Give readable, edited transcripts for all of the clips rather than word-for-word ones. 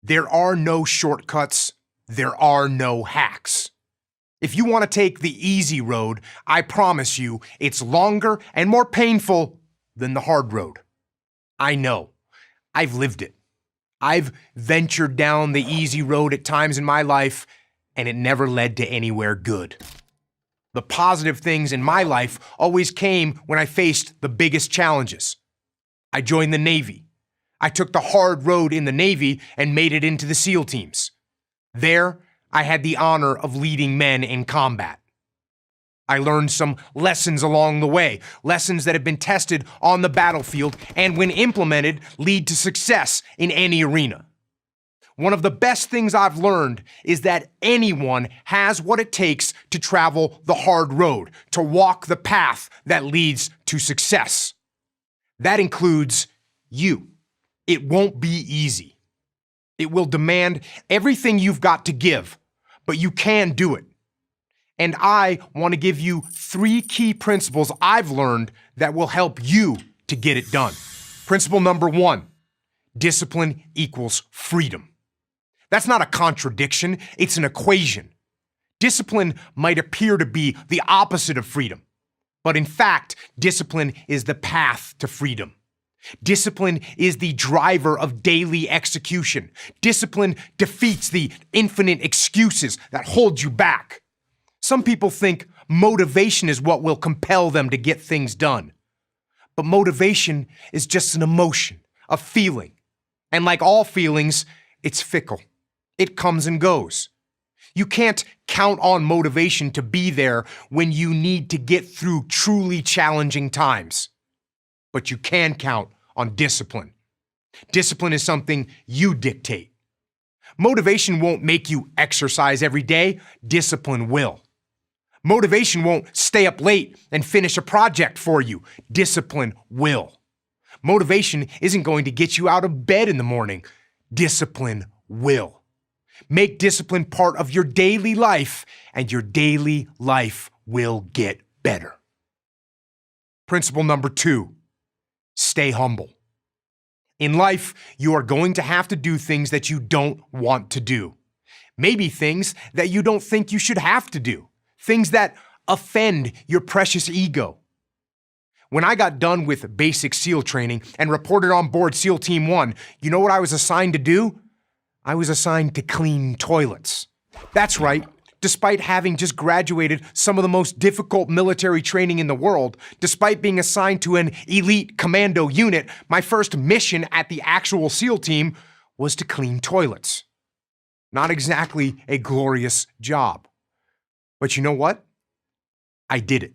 There are no shortcuts. There are no hacks. If you want to take the easy road, I promise you it's longer and more painful than the hard road. I know. I've lived it. I've ventured down the easy road at times in my life, and it never led to anywhere good. The positive things in my life always came when I faced the biggest challenges. I joined the Navy. I took the hard road in the Navy and made it into the SEAL teams. There, I had the honor of leading men in combat. I learned some lessons along the way, lessons that have been tested on the battlefield and when implemented lead to success in any arena. One of the best things I've learned is that anyone has what it takes to travel the hard road, to walk the path that leads to success. That includes you. It won't be easy. It will demand everything you've got to give, but you can do it. And I want to give you 3 key principles I've learned that will help you to get it done. Principle number 1, discipline equals freedom. That's not a contradiction, it's an equation. Discipline might appear to be the opposite of freedom, but in fact, discipline is the path to freedom. Discipline is the driver of daily execution. Discipline defeats the infinite excuses that hold you back. Some people think motivation is what will compel them to get things done. But motivation is just an emotion, a feeling. And like all feelings, it's fickle. It comes and goes. You can't count on motivation to be there when you need to get through truly challenging times. But you can count on discipline. Discipline is something you dictate. Motivation won't make you exercise every day. Discipline will. Motivation won't stay up late and finish a project for you. Discipline will. Motivation isn't going to get you out of bed in the morning. Discipline will. Make discipline part of your daily life, and your daily life will get better. Principle number 2, stay humble. In life, you are going to have to do things that you don't want to do. Maybe things that you don't think you should have to do. Things that offend your precious ego. When I got done with basic SEAL training and reported on board SEAL Team 1, you know what I was assigned to do? I was assigned to clean toilets. That's right. Despite having just graduated some of the most difficult military training in the world, despite being assigned to an elite commando unit, my first mission at the actual SEAL team was to clean toilets. Not exactly a glorious job. But you know what? I did it.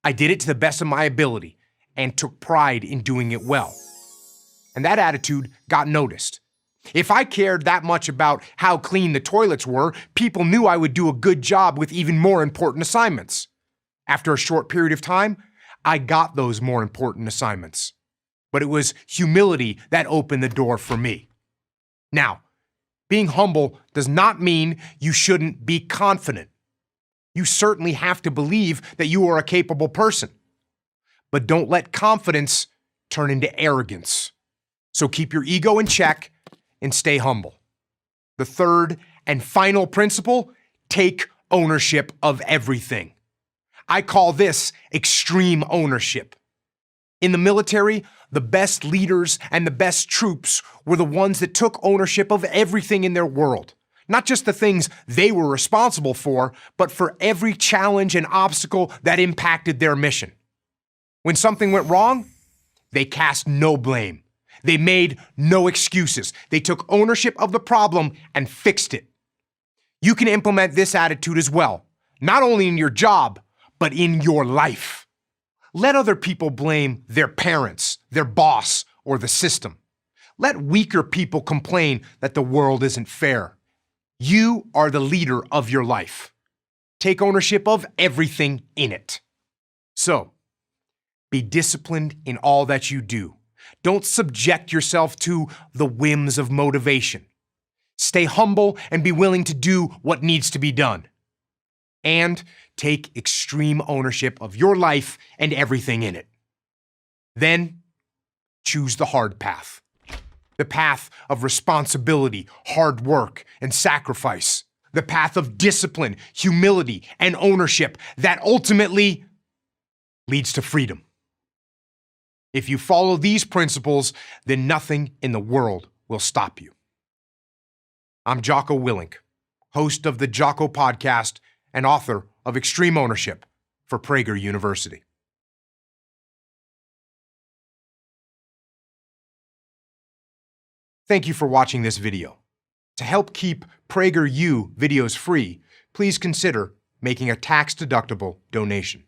I did it to the best of my ability and took pride in doing it well. And that attitude got noticed. If I cared that much about how clean the toilets were, people knew I would do a good job with even more important assignments. After a short period of time, I got those more important assignments. But it was humility that opened the door for me. Now, being humble does not mean you shouldn't be confident. You certainly have to believe that you are a capable person. But don't let confidence turn into arrogance. So keep your ego in check and stay humble. The third and final principle, take ownership of everything. I call this extreme ownership. In the military, the best leaders and the best troops were the ones that took ownership of everything in their world. Not just the things they were responsible for, but for every challenge and obstacle that impacted their mission. When something went wrong, they cast no blame. They made no excuses. They took ownership of the problem and fixed it. You can implement this attitude as well, not only in your job, but in your life. Let other people blame their parents, their boss, or the system. Let weaker people complain that the world isn't fair. You are the leader of your life. Take ownership of everything in it. So, be disciplined in all that you do. Don't subject yourself to the whims of motivation. Stay humble and be willing to do what needs to be done. And take extreme ownership of your life and everything in it. Then, choose the hard path. The path of responsibility, hard work, and sacrifice. The path of discipline, humility, and ownership that ultimately leads to freedom. If you follow these principles, then nothing in the world will stop you. I'm Jocko Willink, host of the Jocko Podcast and author of Extreme Ownership for Prager University. Thank you for watching this video. To help keep PragerU videos free, please consider making a tax-deductible donation.